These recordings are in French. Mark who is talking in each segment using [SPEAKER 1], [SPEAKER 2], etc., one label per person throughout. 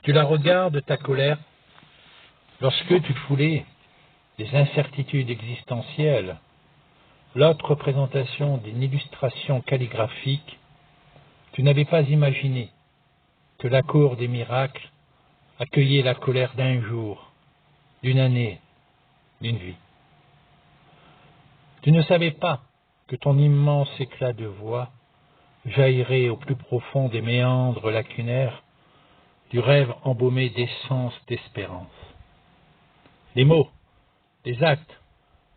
[SPEAKER 1] Tu la regardes, ta colère, lorsque tu foulais des incertitudes existentielles, l'autre représentation d'une illustration calligraphique, tu n'avais pas imaginé que la cour des miracles accueillait la colère d'un jour, d'une année, d'une vie. Tu ne savais pas que ton immense éclat de voix jaillirait au plus profond des méandres lacunaires du rêve embaumé d'essence d'espérance. Les mots, les actes,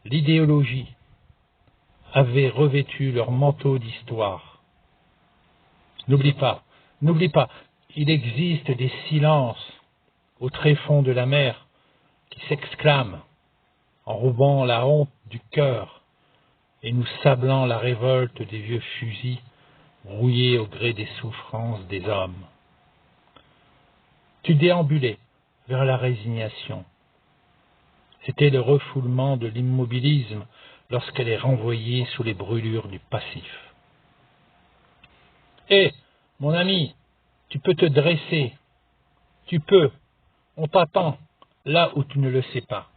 [SPEAKER 1] l'idéologie avaient revêtu leur manteau d'histoire. N'oublie pas, il existe des silences au tréfonds de la mer qui s'exclament en roubant la honte du cœur et nous sablant la révolte des vieux fusils rouillés au gré des souffrances des hommes. Tu déambulais vers la résignation. C'était le refoulement de l'immobilisme lorsqu'elle est renvoyée sous les brûlures du passif. Hé, mon ami, tu peux te dresser. Tu peux. On t'attend là où tu ne le sais pas.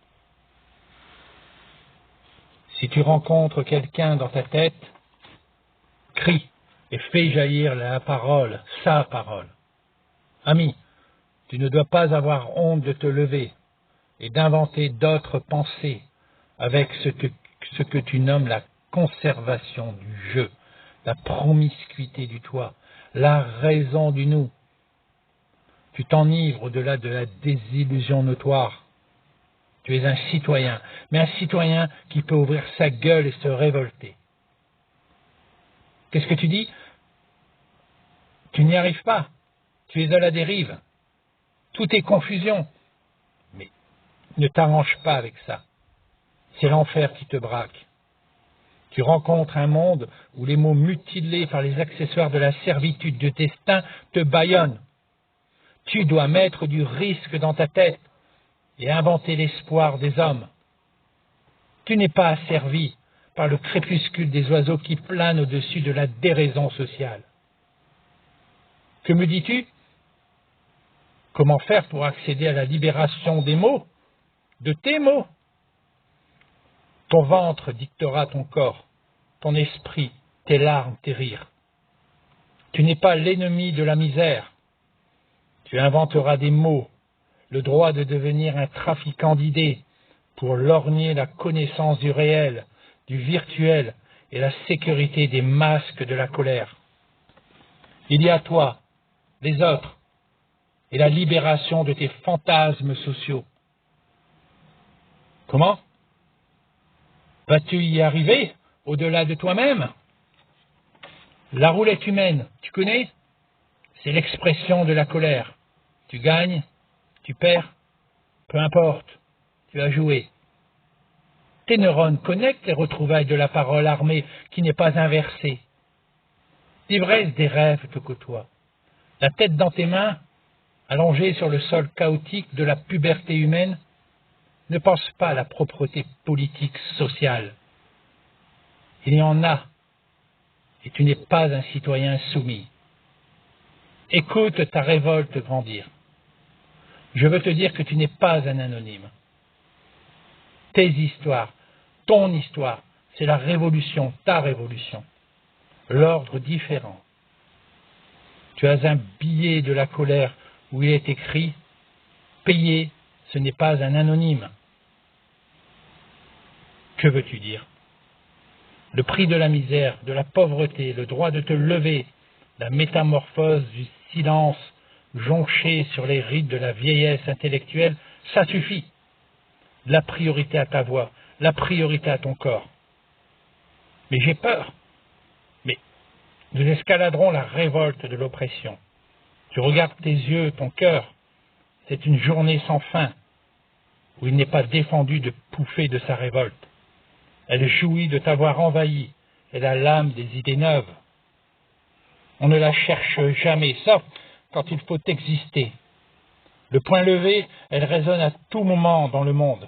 [SPEAKER 1] Si tu rencontres quelqu'un dans ta tête, crie et fais jaillir la parole, sa parole. Ami, tu ne dois pas avoir honte de te lever et d'inventer d'autres pensées avec ce que tu nommes la conservation du je, la promiscuité du toi, la raison du nous. Tu t'enivres au-delà de la désillusion notoire. Tu es un citoyen, mais un citoyen qui peut ouvrir sa gueule et se révolter. Qu'est-ce que tu dis? Tu n'y arrives pas. Tu es à la dérive. Tout est confusion. Mais ne t'arrange pas avec ça. C'est l'enfer qui te braque. Tu rencontres un monde où les mots mutilés par les accessoires de la servitude de destin te bâillonnent. Tu dois mettre du risque dans ta tête et inventer l'espoir des hommes. Tu n'es pas asservi par le crépuscule des oiseaux qui planent au-dessus de la déraison sociale. Que me dis-tu? Comment faire pour accéder à la libération des mots, de tes mots? Ton ventre dictera ton corps, ton esprit, tes larmes, tes rires. Tu n'es pas l'ennemi de la misère. Tu inventeras des mots, le droit de devenir un trafiquant d'idées pour lorgner la connaissance du réel, du virtuel et la sécurité des masques de la colère. Il y a toi, les autres, et la libération de tes fantasmes sociaux. Comment? Vas-tu y arriver au-delà de toi-même? La roulette humaine, tu connais? C'est l'expression de la colère. Tu gagnes, tu perds, peu importe, tu as joué. Tes neurones connectent les retrouvailles de la parole armée qui n'est pas inversée. L'ivresse des rêves te côtoie. La tête dans tes mains, allongée sur le sol chaotique de la puberté humaine, ne pense pas à la propreté politique sociale. Il y en a, et tu n'es pas un citoyen soumis. Écoute ta révolte grandir. Je veux te dire que tu n'es pas un anonyme. Tes histoires, ton histoire, c'est la révolution, ta révolution. L'ordre différent. Tu as un billet de la colère où il est écrit « Payer, ce n'est pas un anonyme ». Que veux-tu dire? Le prix de la misère, de la pauvreté, le droit de te lever, la métamorphose du silence jonché sur les rides de la vieillesse intellectuelle, ça suffit. La priorité à ta voix, la priorité à ton corps. Mais j'ai peur. Mais nous escaladerons la révolte de l'oppression. Tu regardes tes yeux, ton cœur. C'est une journée sans fin, où il n'est pas défendu de pouffer de sa révolte. Elle jouit de t'avoir envahi, elle a l'âme des idées neuves. On ne la cherche jamais, sauf quand il faut exister. Le poing levé, elle résonne à tout moment dans le monde.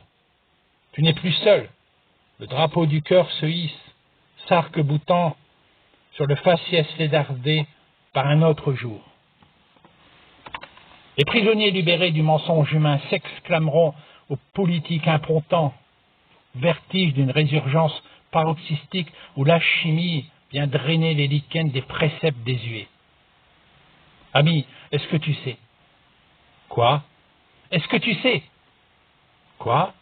[SPEAKER 1] Tu n'es plus seul. Le drapeau du cœur se hisse, s'arc-boutant sur le faciès lézardé par un autre jour. Les prisonniers libérés du mensonge humain s'exclameront aux politiques impontants, vertige d'une résurgence paroxystique où la chimie vient drainer les lichens des préceptes désuets. Ami, est-ce que tu sais? Quoi? Est-ce que tu sais? Quoi?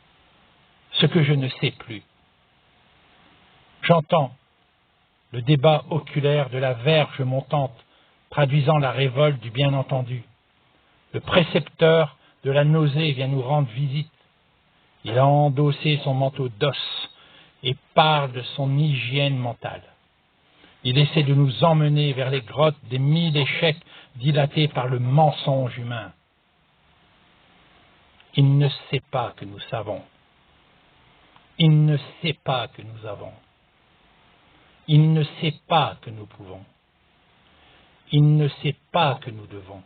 [SPEAKER 1] Ce que je ne sais plus. J'entends le débat oculaire de la verge montante, traduisant la révolte du bien entendu. Le précepteur de la nausée vient nous rendre visite. Il a endossé son manteau d'os et parle de son hygiène mentale. Il essaie de nous emmener vers les grottes des 1000 échecs dilatés par le mensonge humain. Il ne sait pas que nous savons. Il ne sait pas que nous avons. Il ne sait pas que nous pouvons. Il ne sait pas que nous devons.